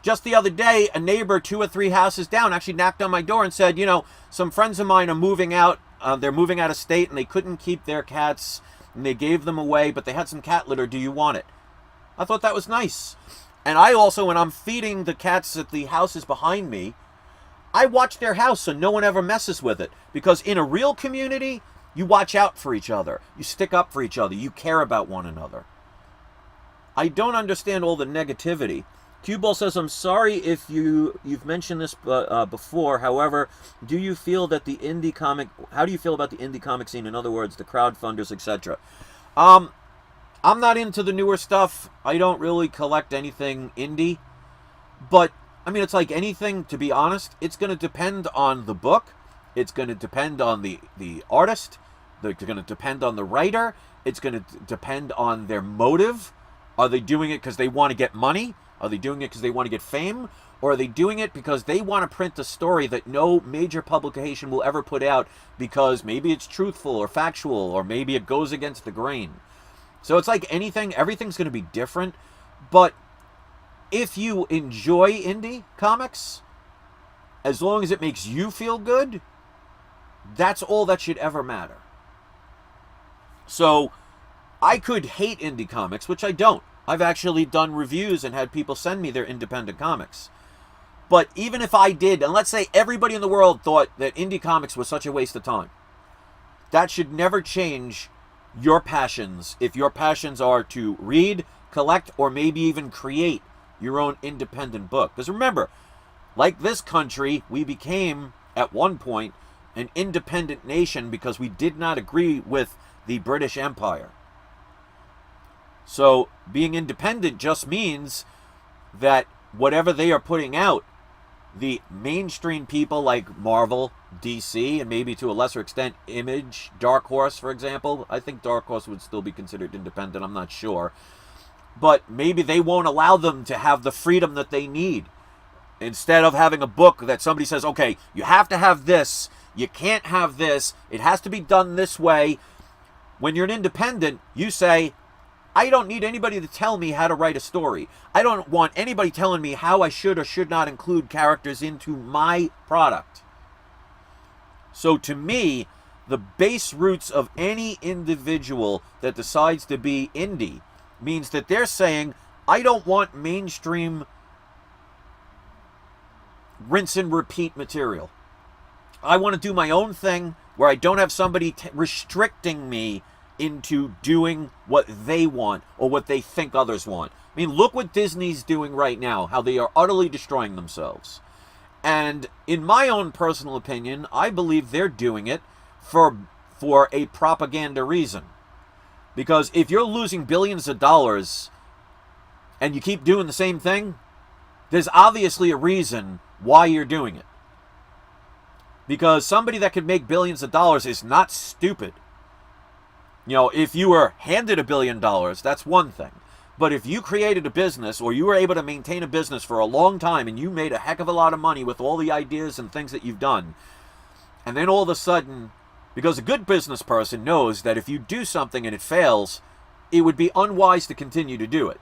[SPEAKER 1] Just the other day, a neighbor 2 or 3 houses down actually knocked on my door and said, you know, some friends of mine are moving out. They're moving out of state and they couldn't keep their cats and they gave them away, but they had some cat litter. Do you want it? I thought that was nice. And I also, when I'm feeding the cats at the houses behind me, I watch their house so no one ever messes with it. Because in a real community, you watch out for each other. You stick up for each other. You care about one another. I don't understand all the negativity. Q-Ball says, I'm sorry if you've mentioned this before. However, do you feel that the indie comic... How do you feel about the indie comic scene? In other words, the crowdfunders, etc. I'm not into the newer stuff. I don't really collect anything indie. But I mean, it's like anything, to be honest. It's going to depend on the book. It's going to depend on the artist. It's going to depend on the writer. It's going to depend on their motive. Are they doing it because they want to get money? Are they doing it because they want to get fame? Or are they doing it because they want to print a story that no major publication will ever put out because maybe it's truthful or factual or maybe it goes against the grain? So it's like anything. Everything's going to be different. But if you enjoy indie comics, as long as it makes you feel good, that's all that should ever matter. So I could hate indie comics, which I don't. I've actually done reviews and had people send me their independent comics. But even if I did, and let's say everybody in the world thought that indie comics was such a waste of time, that should never change your passions. If your passions are to read, collect, or maybe even create your own independent book. Because remember, like this country, we became, at one point, an independent nation because we did not agree with the British Empire. So being independent just means that whatever they are putting out, the mainstream people like Marvel, DC, and maybe to a lesser extent Image, Dark Horse, for example. I think Dark Horse would still be considered independent, I'm not sure. But maybe they won't allow them to have the freedom that they need. Instead of having a book that somebody says, okay, you have to have this, you can't have this, it has to be done this way. When you're an independent, you say, I don't need anybody to tell me how to write a story. I don't want anybody telling me how I should or should not include characters into my product. So to me, the base roots of any individual that decides to be indie means that they're saying, I don't want mainstream rinse and repeat material. I want to do my own thing where I don't have somebody restricting me into doing what they want or what they think others want. I mean, look what Disney's doing right now, how they are utterly destroying themselves. And in my own personal opinion, I believe they're doing it for a propaganda reason. Because if you're losing billions of dollars and you keep doing the same thing, there's obviously a reason why you're doing it. Because somebody that could make billions of dollars is not stupid. You know, if you were handed $1 billion, that's one thing. But if you created a business or you were able to maintain a business for a long time and you made a heck of a lot of money with all the ideas and things that you've done, and then all of a sudden, because a good business person knows that if you do something and it fails, it would be unwise to continue to do it.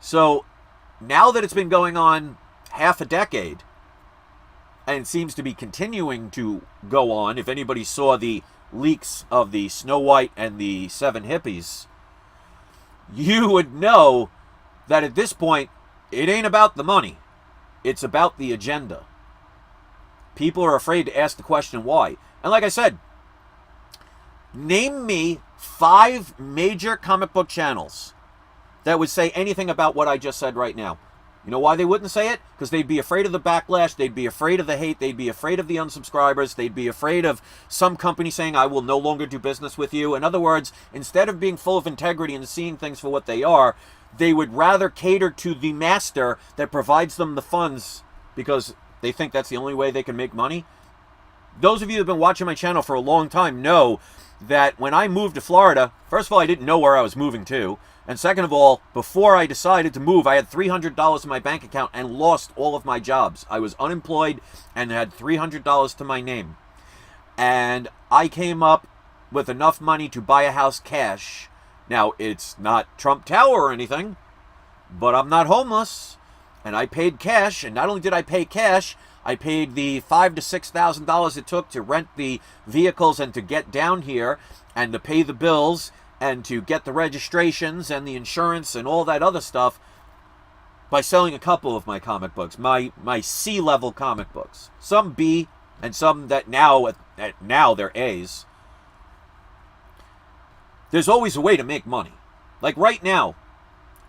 [SPEAKER 1] So now that it's been going on half a decade, and it seems to be continuing to go on, if anybody saw the leaks of the Snow White and the 7 Hippies, you would know that at this point, it ain't about the money. It's about the agenda. People are afraid to ask the question why. And like I said, name me 5 major comic book channels that would say anything about what I just said right now. You know why they wouldn't say it? Because they'd be afraid of the backlash, they'd be afraid of the hate, they'd be afraid of the unsubscribers, they'd be afraid of some company saying, I will no longer do business with you. In other words, instead of being full of integrity and seeing things for what they are, they would rather cater to the master that provides them the funds because they think that's the only way they can make money. Those of you who have been watching my channel for a long time know that when I moved to Florida, first of all, I didn't know where I was moving to. And second of all, before I decided to move, I had $300 in my bank account and lost all of my jobs. I was unemployed and had $300 to my name. And I came up with enough money to buy a house cash. Now, it's not Trump Tower or anything, but I'm not homeless. And I paid cash, and not only did I pay cash, I paid the $5,000 to $6,000 it took to rent the vehicles and to get down here and to pay the bills and to get the registrations and the insurance and all that other stuff by selling a couple of my comic books, my C-level comic books. Some B and some that now they're A's. There's always a way to make money. Like right now,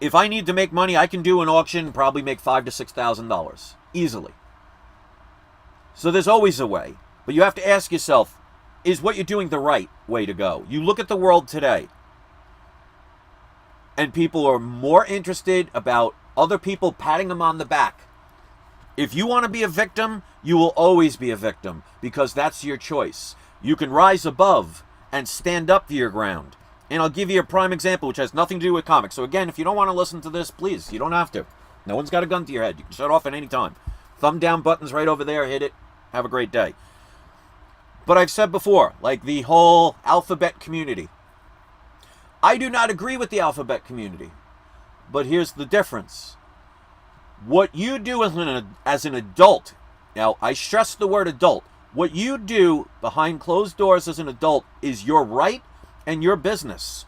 [SPEAKER 1] if I need to make money, I can do an auction and probably make $5,000 to $6,000 easily. So there's always a way. But you have to ask yourself, is what you're doing the right way to go? You look at the world today, and people are more interested about other people patting them on the back. If you want to be a victim, you will always be a victim because that's your choice. You can rise above and stand up to your ground. And I'll give you a prime example, which has nothing to do with comics. So again, if you don't want to listen to this, please, you don't have to. No one's got a gun to your head. You can shut off at any time. Thumb down button's right over there. Hit it. Have a great day. But I've said before, like the whole alphabet community. I do not agree with the alphabet community. But here's the difference. What you do as an adult, now I stress the word adult, what you do behind closed doors as an adult is your right and your business.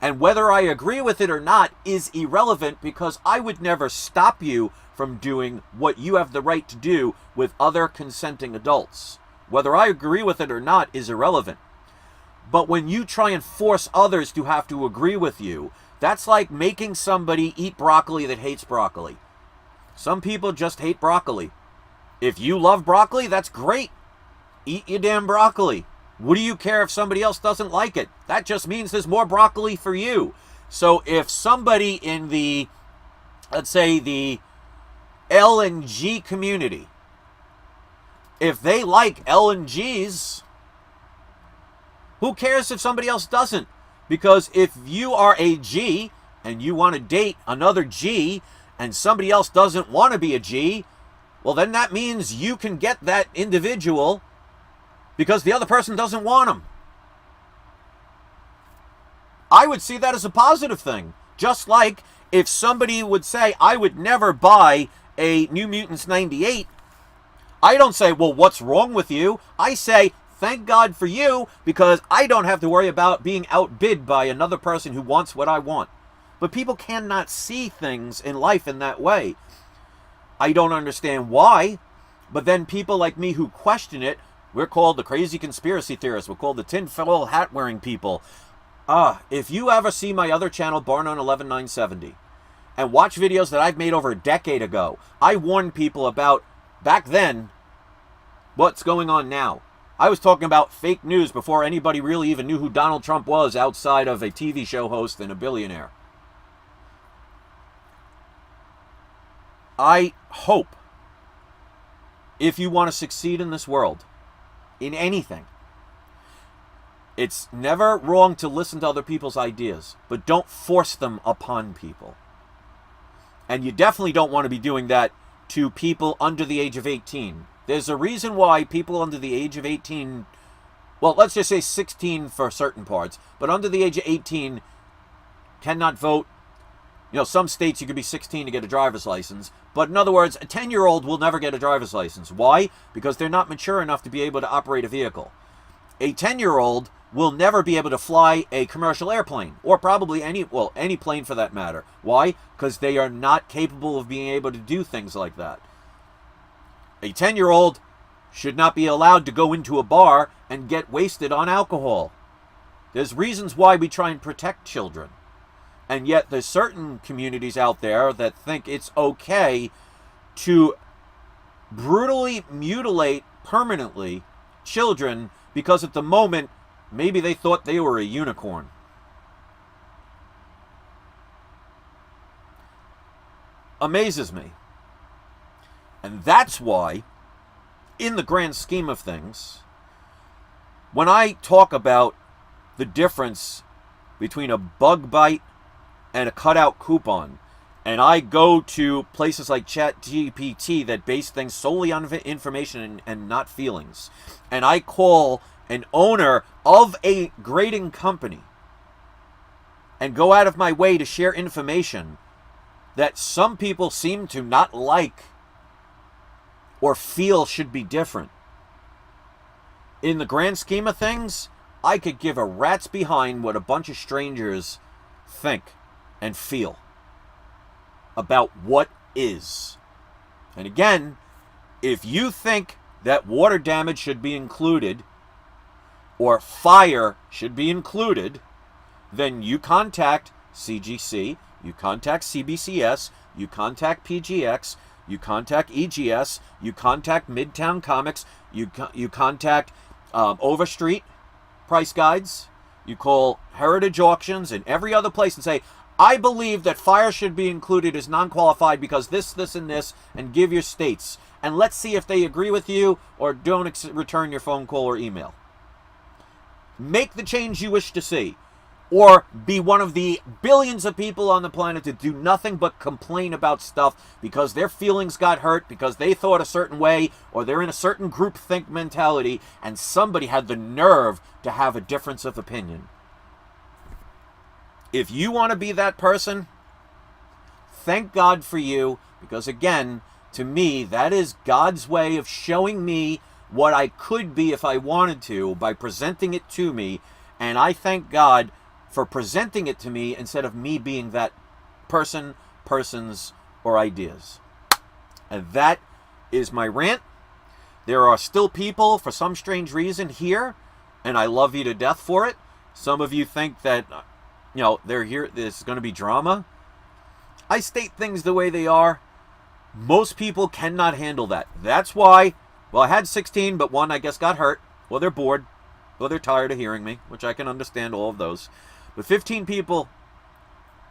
[SPEAKER 1] And whether I agree with it or not is irrelevant because I would never stop you from doing what you have the right to do with other consenting adults. Whether I agree with it or not is irrelevant. But when you try and force others to have to agree with you, that's like making somebody eat broccoli that hates broccoli. Some people just hate broccoli. If you love broccoli, that's great. Eat your damn broccoli. What do you care if somebody else doesn't like it? That just means there's more broccoli for you. So if somebody in the, let's say, the LNG community, if they like LNGs, who cares if somebody else doesn't? Because if you are a G and you want to date another G and somebody else doesn't want to be a G, well, then that means you can get that individual because the other person doesn't want them. I would see that as a positive thing. Just like if somebody would say, I would never buy a New Mutants 98, I don't say, well, what's wrong with you? I say, thank God for you, because I don't have to worry about being outbid by another person who wants what I want. But people cannot see things in life in that way. I don't understand why, but then people like me who question it, we're called the crazy conspiracy theorists. We're called the tinfoil hat wearing people. If you ever see my other channel, Barn on 11970, and watch videos that I've made over a decade ago, I warned people about, back then, what's going on now. I was talking about fake news before anybody really even knew who Donald Trump was outside of a TV show host and a billionaire. I hope, if you want to succeed in this world, in anything, it's never wrong to listen to other people's ideas, but don't force them upon people. And you definitely don't want to be doing that to people under the age of 18. There's a reason why people under the age of 18, well, let's just say 16 for certain parts, but under the age of 18 cannot vote. You know, some states you can be 16 to get a driver's license, but in other words, a 10-year-old will never get a driver's license. Why? Because they're not mature enough to be able to operate a vehicle. A 10-year-old will never be able to fly a commercial airplane, or probably any plane for that matter. Why? Because they are not capable of being able to do things like that. A 10-year-old should not be allowed to go into a bar and get wasted on alcohol. There's reasons why we try and protect children. And yet there's certain communities out there that think it's okay to brutally mutilate permanently children because at the moment maybe they thought they were a unicorn. Amazes me. And that's why, in the grand scheme of things, when I talk about the difference between a bug bite and a cutout coupon, and I go to places like ChatGPT that base things solely on information and not feelings, and I call an owner of a grading company and go out of my way to share information that some people seem to not like or feel should be different. In the grand scheme of things, I could give a rat's behind what a bunch of strangers think and feel about what is. And again, if you think that water damage should be included or fire should be included, then you contact CGC, you contact CBCS, you contact PGX, you contact EGS, you contact Midtown Comics, you contact Overstreet Price Guides, you call Heritage Auctions and every other place and say, I believe that fire should be included as non-qualified because this, and this, and give your states. And let's see if they agree with you or don't return your phone call or email. Make the change you wish to see. Or be one of the billions of people on the planet that do nothing but complain about stuff because their feelings got hurt, because they thought a certain way, or they're in a certain groupthink mentality, and somebody had the nerve to have a difference of opinion. If you want to be that person, thank God for you, because again, to me, that is God's way of showing me what I could be if I wanted to by presenting it to me, and I thank God for presenting it to me instead of me being that person, persons, or ideas. And that is my rant. There are still people, for some strange reason, here, and I love you to death for it. Some of you think that, you know, they're here, there's going to be drama. I state things the way they are. Most people cannot handle that. That's why, well, I had 16, but one, I guess, got hurt. Well, they're bored. Well, they're tired of hearing me, which I can understand all of those. But 15 people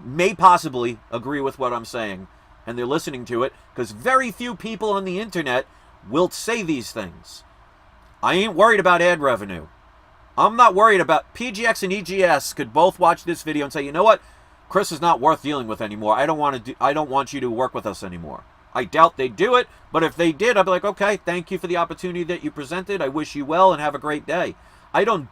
[SPEAKER 1] may possibly agree with what I'm saying, and they're listening to it, because very few people on the internet will say these things. I ain't worried about ad revenue. I'm not worried about... PGX and EGS could both watch this video and say, you know what? Chris is not worth dealing with anymore. I don't want you to work with us anymore. I doubt they'd do it, but if they did, I'd be like, okay, thank you for the opportunity that you presented. I wish you well and have a great day. I don't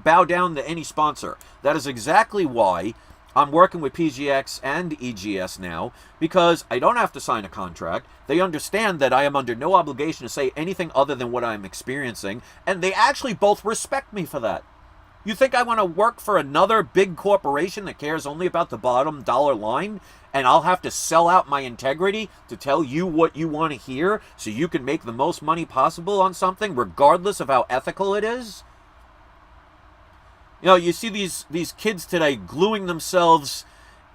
[SPEAKER 1] bow down to any sponsor. That is exactly why I'm working with PGX and EGS now, because I don't have to sign a contract. They understand that I am under no obligation to say anything other than what I'm experiencing, and they actually both respect me for that. You think I want to work for another big corporation that cares only about the bottom dollar line, and I'll have to sell out my integrity to tell you what you want to hear so you can make the most money possible on something, regardless of how ethical it is? You know, you see these kids today gluing themselves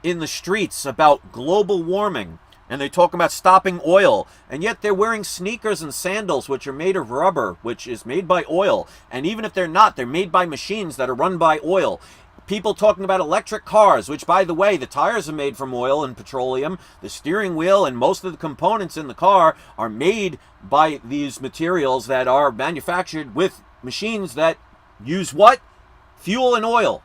[SPEAKER 1] in the streets about global warming, and they talk about stopping oil, and yet they're wearing sneakers and sandals which are made of rubber, which is made by oil. And even if they're not, they're made by machines that are run by oil. People talking about electric cars, which, by the way, the tires are made from oil and petroleum. The steering wheel and most of the components in the car are made by these materials that are manufactured with machines that use what? Fuel and oil.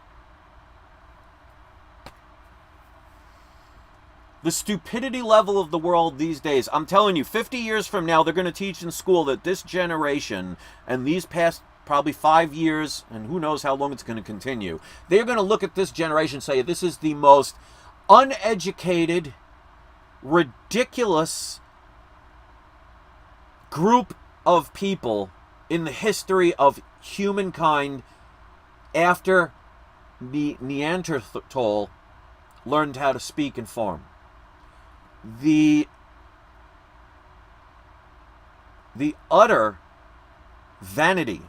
[SPEAKER 1] The stupidity level of the world these days, I'm telling you, 50 years from now, they're going to teach in school that this generation and these past probably 5 years, and who knows how long it's going to continue, they're going to look at this generation and say, this is the most uneducated, ridiculous group of people in the history of humankind after the Neanderthal learned how to speak and farm. The utter vanity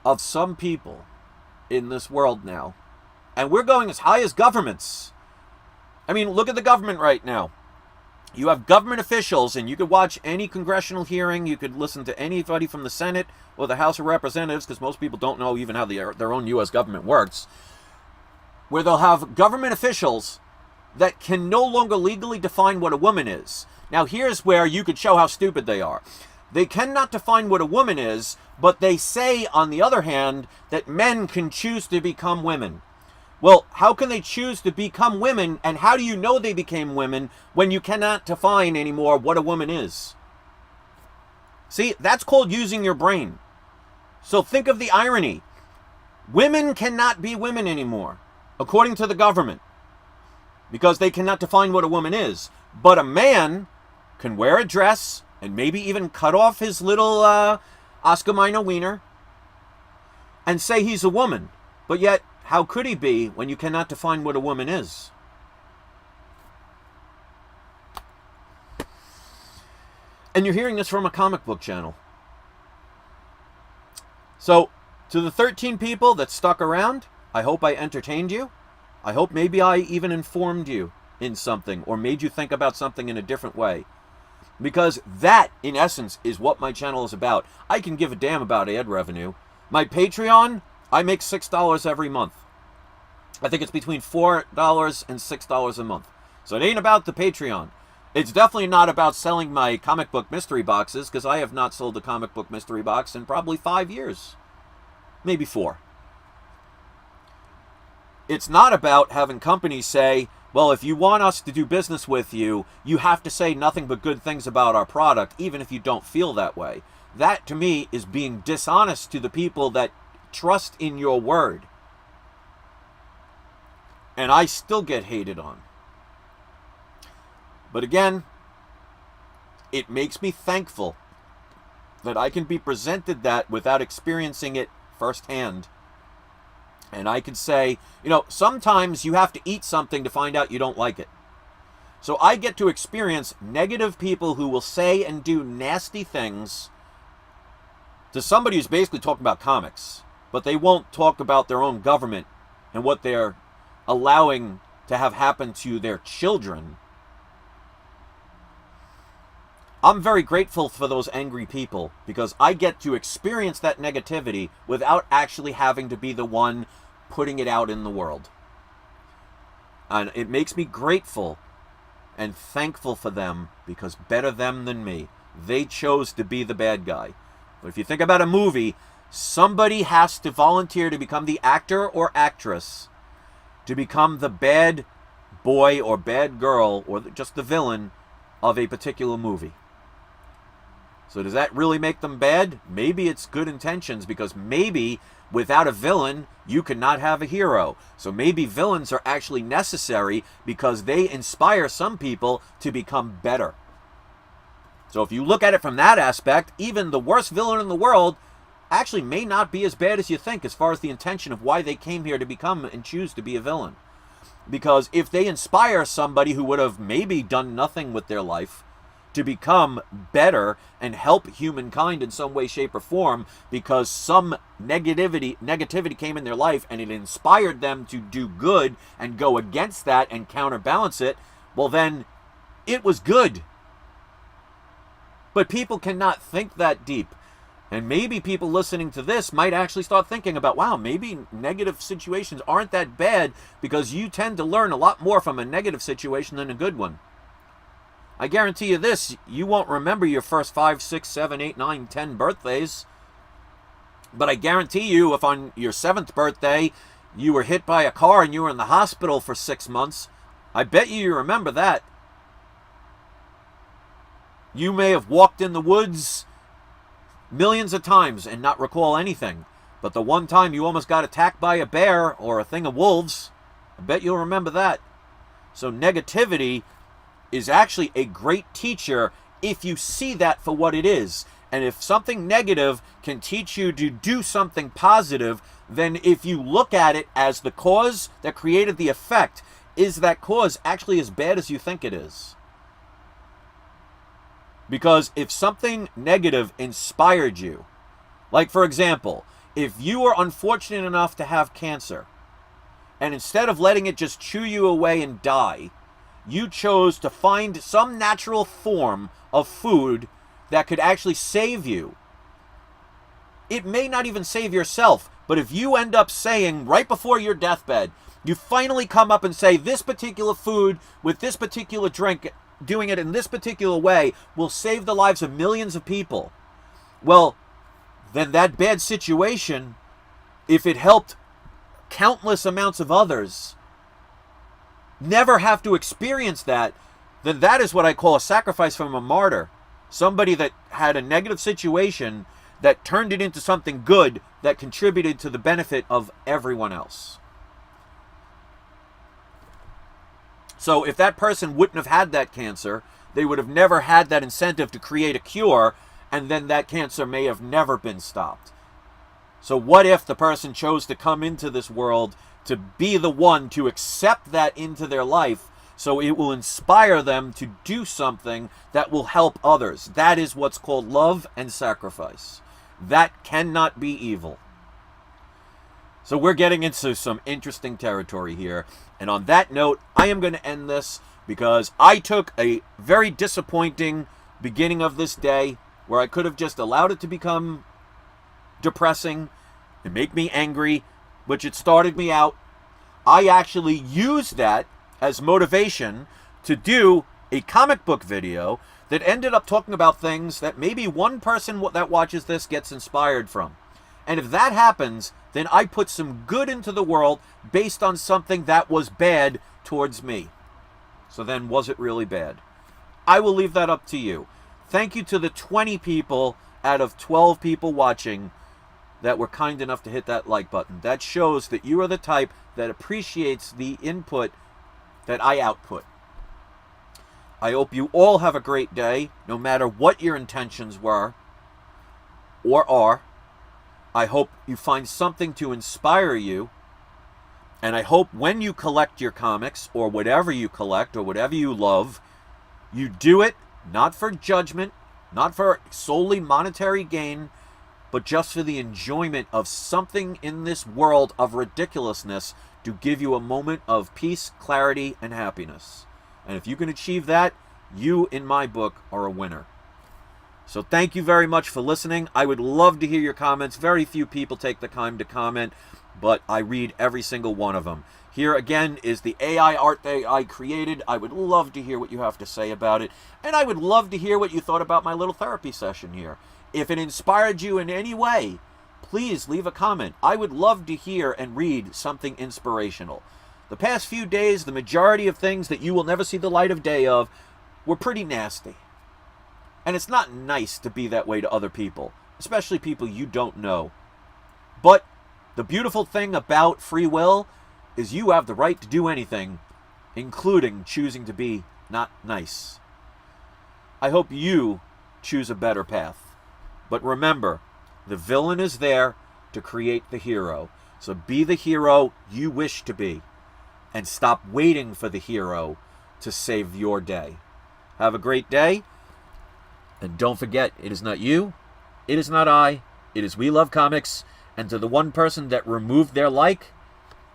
[SPEAKER 1] of some people in this world now, and we're going as high as governments. I mean, look at the government right now. You have government officials, and you could watch any congressional hearing, you could listen to anybody from the Senate or the House of Representatives, because most people don't know even how their own U.S. government works, where they'll have government officials that can no longer legally define what a woman is. Now, here's where you could show how stupid they are. They cannot define what a woman is, but they say, on the other hand, that men can choose to become women. Well, how can they choose to become women, and how do you know they became women when you cannot define anymore what a woman is? See, that's called using your brain. So think of the irony. Women cannot be women anymore, according to the government, because they cannot define what a woman is. But a man can wear a dress and maybe even cut off his little Oscar Mayer wiener and say he's a woman. But yet, how could he be when you cannot define what a woman is? And you're hearing this from a comic book channel. So, to the 13 people that stuck around, I hope I entertained you. I hope maybe I even informed you in something or made you think about something in a different way. Because that, in essence, is what my channel is about. I can give a damn about ad revenue. My Patreon, I make $6 every month. I think it's between $4 and $6 a month. So it ain't about the Patreon. It's definitely not about selling my comic book mystery boxes, because I have not sold a comic book mystery box in probably 5 years. Maybe 4. It's not about having companies say, well, if you want us to do business with you, you have to say nothing but good things about our product, even if you don't feel that way. That, to me, is being dishonest to the people that trust in your word. And I still get hated on. But again, it makes me thankful that I can be presented that without experiencing it firsthand. And I can say, you know, sometimes you have to eat something to find out you don't like it. So I get to experience negative people who will say and do nasty things to somebody who's basically talking about comics, but they won't talk about their own government and what they're allowing to have happen to their children. I'm very grateful for those angry people, because I get to experience that negativity without actually having to be the one putting it out in the world. And it makes me grateful and thankful for them, because better them than me. They chose to be the bad guy. But if you think about a movie, somebody has to volunteer to become the actor or actress, to become the bad boy or bad girl, or just the villain of a particular movie. So does that really make them bad? Maybe it's good intentions, because maybe without a villain, you cannot have a hero. So maybe villains are actually necessary because they inspire some people to become better. So if you look at it from that aspect, even the worst villain in the world actually may not be as bad as you think, as far as the intention of why they came here to become and choose to be a villain. Because if they inspire somebody who would have maybe done nothing with their life to become better and help humankind in some way, shape, or form, because some negativity came in their life and it inspired them to do good and go against that and counterbalance it, well then, it was good. But people cannot think that deep. And maybe people listening to this might actually start thinking about, wow, maybe negative situations aren't that bad, because you tend to learn a lot more from a negative situation than a good one. I guarantee you this, you won't remember your first 5, 6, 7, 8, 9, 10 birthdays. But I guarantee you, if on your 7th birthday you were hit by a car and you were in the hospital for 6 months, I bet you remember that. You may have walked in the woods millions of times and not recall anything. But the one time you almost got attacked by a bear or a thing of wolves, I bet you'll remember that. So negativity is actually a great teacher if you see that for what it is. And if something negative can teach you to do something positive, then if you look at it as the cause that created the effect, is that cause actually as bad as you think it is? Because if something negative inspired you, like for example, if you were unfortunate enough to have cancer, and instead of letting it just chew you away and die, you chose to find some natural form of food that could actually save you. It may not even save yourself, but if you end up saying right before your deathbed, you finally come up and say, this particular food with this particular drink, doing it in this particular way, will save the lives of millions of people. Well, then that bad situation, if it helped countless amounts of others never have to experience that, then that is what I call a sacrifice from a martyr. Somebody that had a negative situation that turned it into something good that contributed to the benefit of everyone else. So if that person wouldn't have had that cancer, they would have never had that incentive to create a cure, and then that cancer may have never been stopped. So what if the person chose to come into this world to be the one to accept that into their life, so it will inspire them to do something that will help others? That is what's called love and sacrifice. That cannot be evil. So we're getting into some interesting territory here. And on that note, I am going to end this, because I took a very disappointing beginning of this day where I could have just allowed it to become depressing and make me angry, which it started me out. I actually used that as motivation to do a comic book video that ended up talking about things that maybe one person that watches this gets inspired from. And if that happens, then I put some good into the world based on something that was bad towards me. So then, was it really bad? I will leave that up to you. Thank you to the 20 people out of 12 people watching that were kind enough to hit that like button. That shows that you are the type that appreciates the input that I output. I hope you all have a great day, no matter what your intentions were or are. I hope you find something to inspire you. And I hope when you collect your comics, or whatever you collect, or whatever you love, you do it not for judgment, not for solely monetary gain, but just for the enjoyment of something in this world of ridiculousness to give you a moment of peace, clarity, and happiness. And if you can achieve that, you, in my book, are a winner. So thank you very much for listening. I would love to hear your comments. Very few people take the time to comment. but I read every single one of them. Here again is the AI art that I created. I would love to hear what you have to say about it, and I would love to hear what you thought about my little therapy session here. If it inspired you in any way, please leave a comment. I would love to hear and read something inspirational. The past few days, the majority of things that you will never see the light of day of were pretty nasty. And it's not nice to be that way to other people, especially people you don't know. But the beautiful thing about free will is you have the right to do anything, including choosing to be not nice. I hope you choose a better path. But remember, the villain is there to create the hero. So be the hero you wish to be. And stop waiting for the hero to save your day. Have a great day. And don't forget, it is not you, it is not I, it is We Love Comics. And to the one person that removed their like,